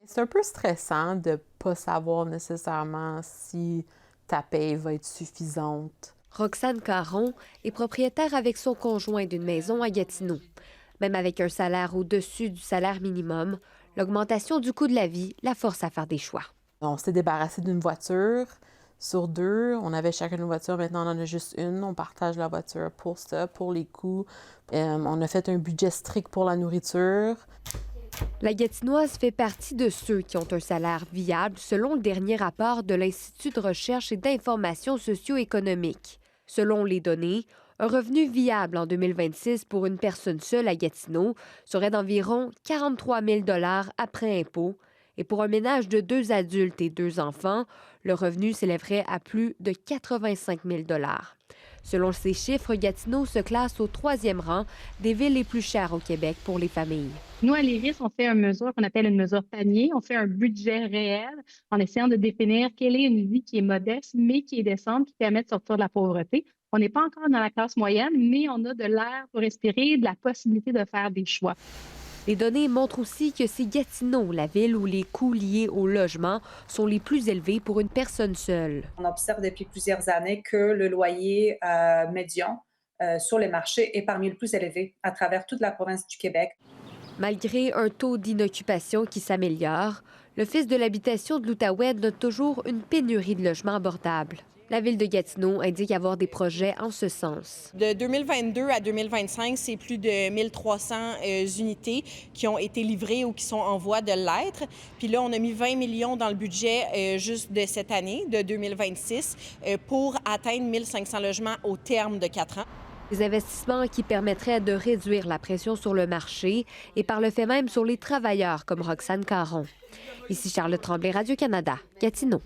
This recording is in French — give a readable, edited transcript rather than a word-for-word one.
C'est un peu stressant de ne pas savoir nécessairement si ta paye va être suffisante. Roxane Caron est propriétaire avec son conjoint d'une maison à Gatineau. Même avec un salaire au-dessus du salaire minimum, l'augmentation du coût de la vie la force à faire des choix. On s'est débarrassé d'une voiture sur deux. On avait chacun une voiture, maintenant on en a juste une. On partage la voiture pour ça, pour les coûts. On a fait un budget strict pour la nourriture. La Gatinoise fait partie de ceux qui ont un salaire viable selon le dernier rapport de l'Institut de recherche et d'information socio-économique. Selon les données, un revenu viable en 2026 pour une personne seule à Gatineau serait d'environ 43 000 après impôt. Et pour un ménage de 2 adultes et 2 enfants, le revenu s'élèverait à plus de 85 000 Selon ces chiffres, Gatineau se classe au 3e rang des villes les plus chères au Québec pour les familles. Nous, à l'IRIS, on fait une mesure qu'on appelle une mesure panier. On fait un budget réel en essayant de définir quelle est une vie qui est modeste, mais qui est décente, qui permet de sortir de la pauvreté. On n'est pas encore dans la classe moyenne, mais on a de l'air pour respirer, de la possibilité de faire des choix. Les données montrent aussi que c'est Gatineau, la ville où les coûts liés au logement sont les plus élevés pour une personne seule. On observe depuis plusieurs années que le loyer médian sur les marchés est parmi les plus élevés à travers toute la province du Québec. Malgré un taux d'inoccupation qui s'améliore, l'Office de l'habitation de l'Outaouais note toujours une pénurie de logements abordables. La ville de Gatineau indique avoir des projets en ce sens. De 2022 à 2025, c'est plus de 1300 unités qui ont été livrées ou qui sont en voie de l'être. Puis là, on a mis 20 millions dans le budget juste de cette année, de 2026, pour atteindre 1500 logements au terme de 4 ans. Des investissements qui permettraient de réduire la pression sur le marché et par le fait même sur les travailleurs comme Roxane Caron. Ici Charlotte Tremblay, Radio-Canada, Gatineau.